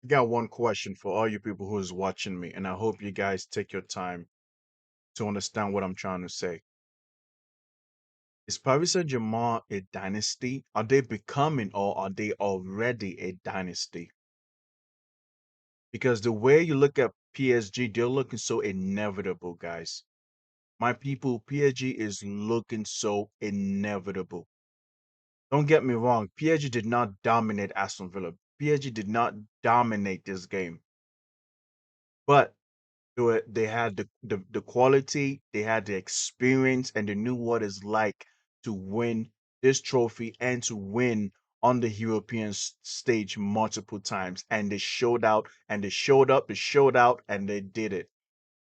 I got one question for all you people who is watching me, and I hope you guys take your time to understand what I'm trying to say. Is Paris Saint-Germain a dynasty? Are they becoming or are they already a dynasty? Because the way you look at PSG, they're looking so inevitable, guys. My people, PSG is looking so inevitable. Don't get me wrong, PSG did not dominate Aston Villa. PSG did not dominate this game. But they had the quality, they had the experience, and they knew what it's like to win this trophy and to win on the European stage multiple times. And they showed out and they showed up, they showed out, and they did it.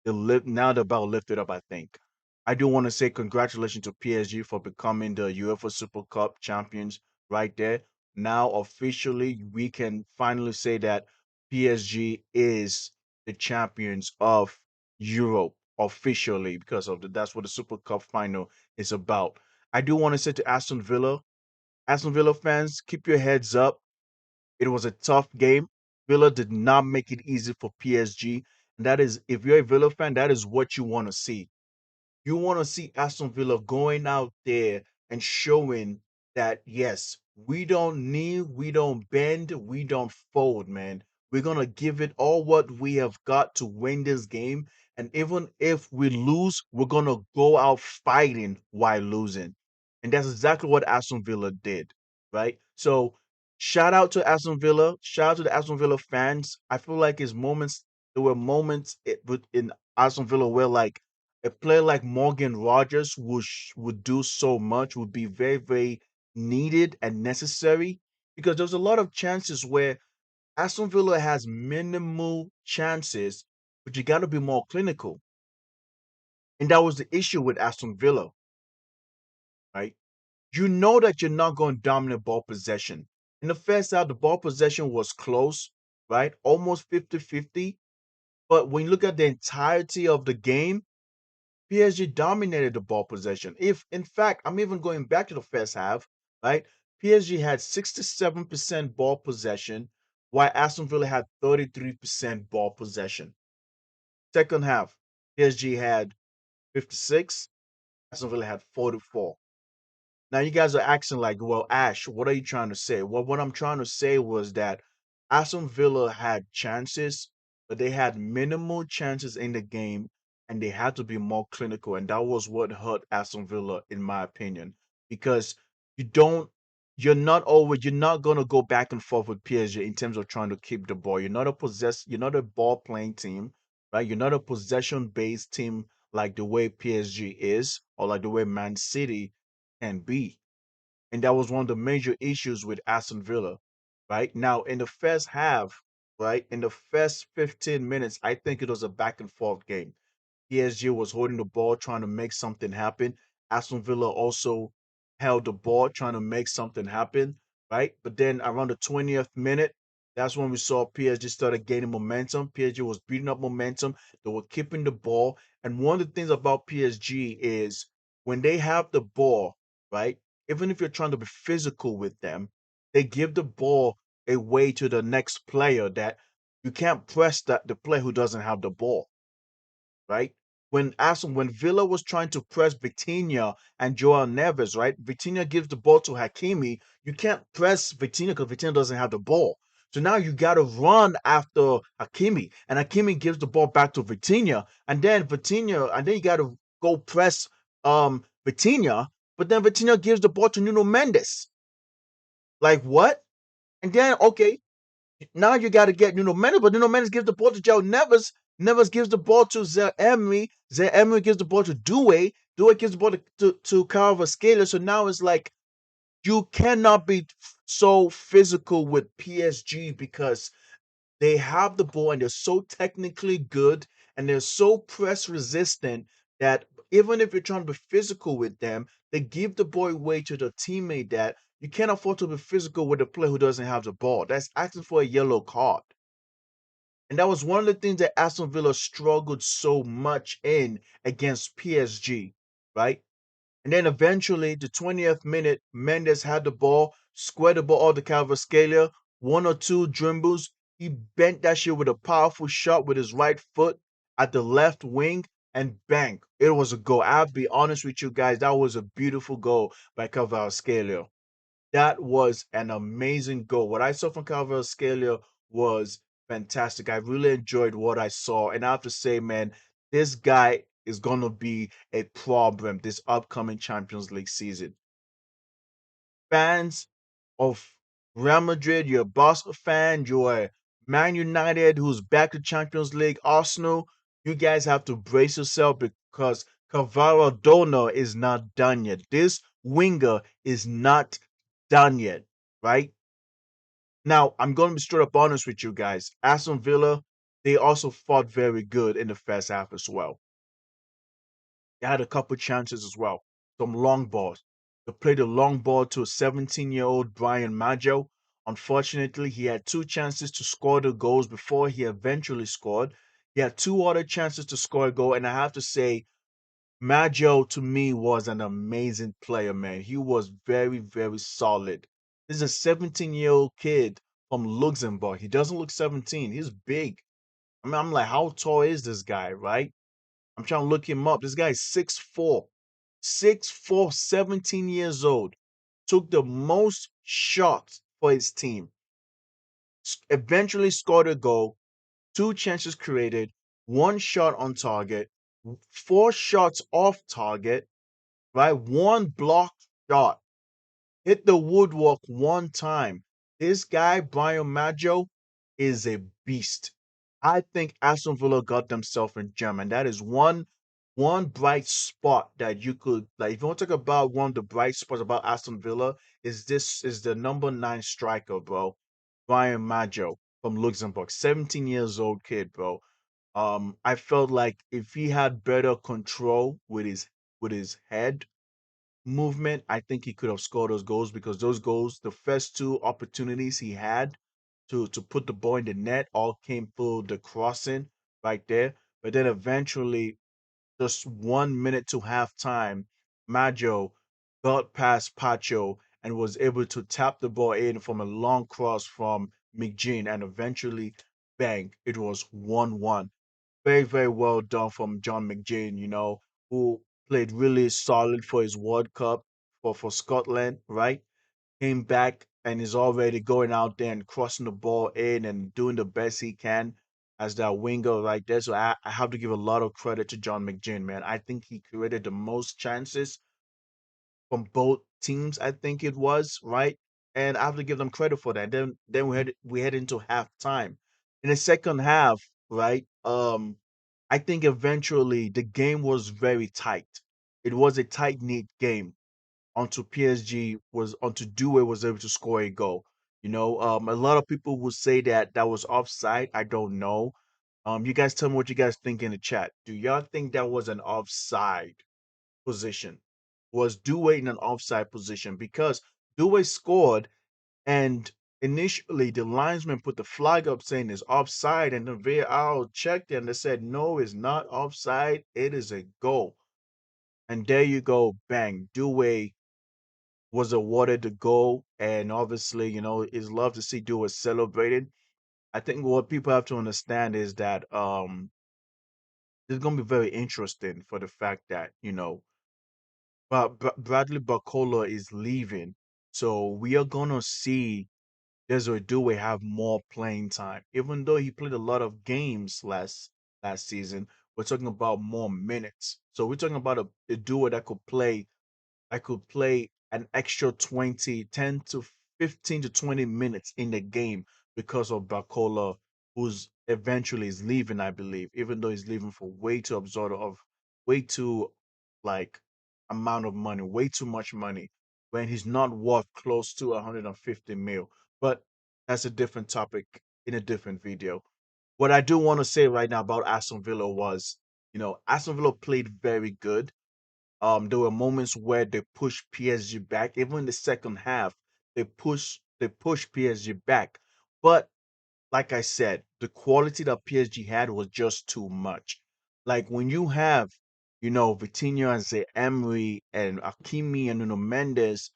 Now the belt lifted up, I think. I do want to say congratulations to PSG for becoming the UEFA Super Cup champions right there. Now officially we can finally say that PSG is the champions of Europe officially because of that's what the Super Cup final is about. I do want to say to Aston Villa fans, keep your heads up. It was a tough game. Villa did not make it easy for PSG. And that is, if you're a Villa fan, that is what you want to see. You want to see Aston Villa going out there and showing that, yes, we don't kneel, we don't bend, we don't fold, man. We're going to give it all what we have got to win this game. And even if we lose, we're going to go out fighting while losing. And that's exactly what Aston Villa did, right? So, shout out to Aston Villa. Shout out to the Aston Villa fans. I feel like there were moments in Aston Villa where, like, a player like Morgan Rogers would do so much, would be very, very needed and necessary because there's a lot of chances where Aston Villa has minimal chances, but you got to be more clinical. And that was the issue with Aston Villa, right? You know that you're not going to dominate ball possession. In the first half, the ball possession was close, right? Almost 50-50. But when you look at the entirety of the game, PSG dominated the ball possession. If, in fact, I'm even going back to the first half, right? PSG had 67% ball possession, while Aston Villa had 33% ball possession. Second half, PSG had 56, Aston Villa had 44. Now you guys are acting like, well, Ash, what are you trying to say? Well, what I'm trying to say was that Aston Villa had chances, but they had minimal chances in the game, and they had to be more clinical, and that was what hurt Aston Villa, in my opinion, because you don't, you're not gonna go back and forth with PSG in terms of trying to keep the ball. You're not a ball playing team, right? You're not a possession based team like the way PSG is, or like the way Man City can be. And that was one of the major issues with Aston Villa, right? Now, in the first half, right, in the first 15 minutes, I think it was a back and forth game. PSG was holding the ball, trying to make something happen. Aston Villa also held the ball, trying to make something happen, right? But then around the 20th minute, that's when we saw PSG started gaining momentum. PSG was beating up momentum. They were keeping the ball. And one of the things about PSG is when they have the ball, right? Even if you're trying to be physical with them, they give the ball away to the next player that you can't press the player who doesn't have the ball, right? When Villa was trying to press Vitinha and Joao Neves, right? Vitinha gives the ball to Hakimi. You can't press Vitinha because Vitinha doesn't have the ball. So now you got to run after Hakimi, and Hakimi gives the ball back to Vitinha, and then you got to go press Vitinha, but then Vitinha gives the ball to Nuno Mendes. Like what? And then okay, now you got to get Nuno Mendes, but Nuno Mendes gives the ball to Joe Neves. Neves gives the ball to Zaire Emery. Zaire Emery gives the ball to Doue. Doue gives the ball to Kvaratskhelia. So now it's like you cannot be so physical with PSG because they have the ball and they're so technically good and they're so press resistant that even if you're trying to be physical with them, they give the ball away to the teammate that you can't afford to be physical with a player who doesn't have the ball. That's asking for a yellow card. And that was one of the things that Aston Villa struggled so much in against PSG, right? And then eventually, the 20th minute, Mendes had the ball, squared the ball all to Calvert-Scalia, one or two dribbles. He bent that shit with a powerful shot with his right foot at the left wing, and bang, it was a goal. I'll be honest with you guys, that was a beautiful goal by Kvaratskhelia. That was an amazing goal. What I saw from Kvaratskhelia was fantastic. I really enjoyed what I saw, and I have to say, man, this guy is gonna be a problem this upcoming Champions League season. Fans of Real Madrid, you're a Barca fan, you're a Man United who's back to Champions League, Arsenal, you guys have to brace yourself because Cavaradona is not done yet. This winger is not done yet, right? Now, I'm going to be straight up honest with you guys. Aston Villa, they also fought very good in the first half as well. They had a couple chances as well, some long balls. They played a long ball to a 17-year-old Brian Madjo. Unfortunately, he had two chances to score the goals before he eventually scored. He had two other chances to score a goal, and I have to say, Madjo to me was an amazing player, man. He was very, very solid. This is a 17-year-old kid from Luxembourg. He doesn't look 17. He's big. I mean, I'm like, how tall is this guy, right? I'm trying to look him up. This guy is 6'4". 6'4", 17 years old. Took the most shots for his team. Eventually scored a goal, two chances created, one shot on target, four shots off target, right? One blocked shot. Hit the woodwork one time. This guy, Brian Madjo, is a beast. I think Aston Villa got themselves in jam, and that is one bright spot that you could like. If you want to talk about one of the bright spots about Aston Villa, is the number 9 striker, bro, Brian Madjo from Luxembourg, 17 years old kid, bro. I felt like if he had better control with his head movement, I think he could have scored those goals because those goals, the first two opportunities he had to put the ball in the net, all came through the crossing right there. But then eventually, just 1 minute to halftime, Maggio got past Pacho and was able to tap the ball in from a long cross from McGinn, and eventually, bang, it was 1-1. Very, very well done from John McGinn, who played really solid for his World Cup for Scotland, right? Came back and is already going out there and crossing the ball in and doing the best he can as that winger right there. So I have to give a lot of credit to John McGinn, man. I think he created the most chances from both teams, I think it was, right? And I have to give them credit for that. Then we head into halftime. In the second half, right? I think eventually the game was very tight. It was a tight knit game until Doue was able to score a goal. A lot of people will say that that was offside. I don't know. You guys tell me what you guys think in the chat. Do y'all think that was an offside position? Was Doue in an offside position? Because Doue scored, and initially the linesman put the flag up saying it's offside, and the VAR checked and they said no, it's not offside. It is a goal. And there you go, bang. Doue was awarded the goal, and obviously, it's love to see Doue celebrated. I think what people have to understand is that it's gonna be very interesting for the fact that Bradley Barcola is leaving, so we are gonna see Desiree Doué have more playing time. Even though he played a lot of games last season, we're talking about more minutes. So we're talking about a duo that could play I could play an extra 20, 10 to 15 to 20 minutes in the game because of Bacola, who's eventually is leaving, I believe, even though he's leaving for way too like amount of money, way too much money, when he's not worth close to 150 mil. But that's a different topic in a different video. What I do want to say right now about Aston Villa was, Aston Villa played very good. There were moments where they pushed PSG back. Even in the second half, they pushed PSG back. But like I said, the quality that PSG had was just too much. Like when you have, Vitinho and say Emery and Akimi and Nuno Mendes,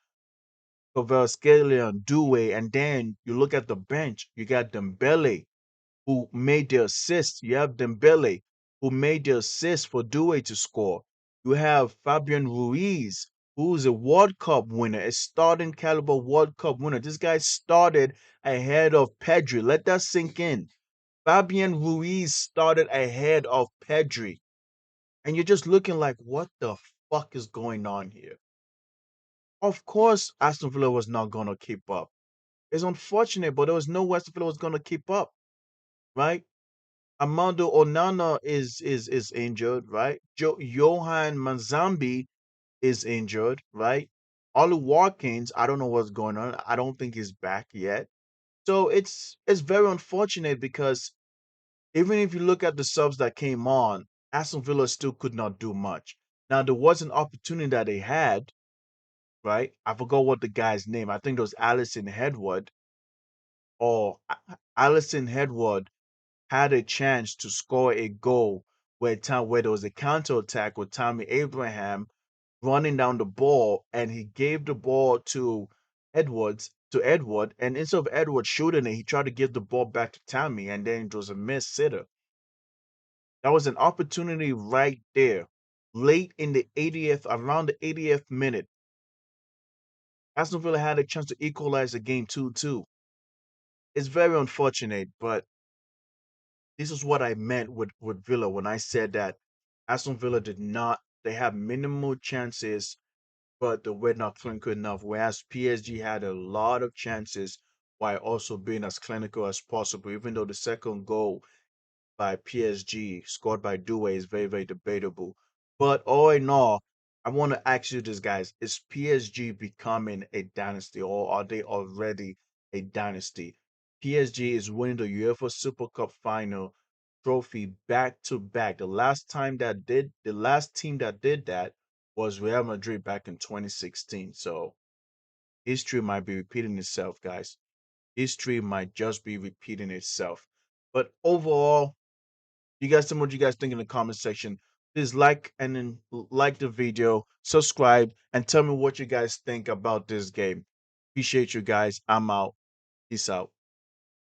Kvaratskhelia and Doue, and then you look at the bench, you got Dembele, who made the assist. You have Dembele, who made the assist for Doue to score. You have Fabian Ruiz, who's a World Cup winner, a starting caliber World Cup winner. This guy started ahead of Pedri. Let that sink in. Fabian Ruiz started ahead of Pedri. And you're just looking like, what the fuck is going on here? Of course, Aston Villa was not going to keep up. It's unfortunate, but there was no way Aston Villa was going to keep up, right? Armando Onana is injured, right? Johan Manzambi is injured, right? Ollie Watkins, I don't know what's going on. I don't think he's back yet. So it's very unfortunate because even if you look at the subs that came on, Aston Villa still could not do much. Now there was an opportunity that they had, right? I forgot what the guy's name. I think it was Allison Hedward or Allison Hedward had a chance to score a goal where there was a counter attack with Tommy Abraham running down the ball, and he gave the ball to Edward, and instead of Edward shooting it, he tried to give the ball back to Tommy, and then it was a miss sitter. That was an opportunity right there, late in the 80th, around the 80th minute. Aston Villa had a chance to equalize the game 2-2. It's very unfortunate, but this is what I meant with Villa when I said that Aston Villa did not, they have minimal chances, but they were not clinical enough. Whereas PSG had a lot of chances while also being as clinical as possible, even though the second goal by PSG scored by Doue is very, very debatable. But all in all, I want to ask you this, guys. Is PSG becoming a dynasty or are they already a dynasty? PSG is winning the UEFA Super Cup final trophy back to back. The last team that did that was Real Madrid back in 2016. So history might be repeating itself, guys. History might just be repeating itself. But overall, you guys tell me what you guys think in the comment section. Please like and then like the video, subscribe, and tell me what you guys think about this game. Appreciate you guys. I'm out. Peace out.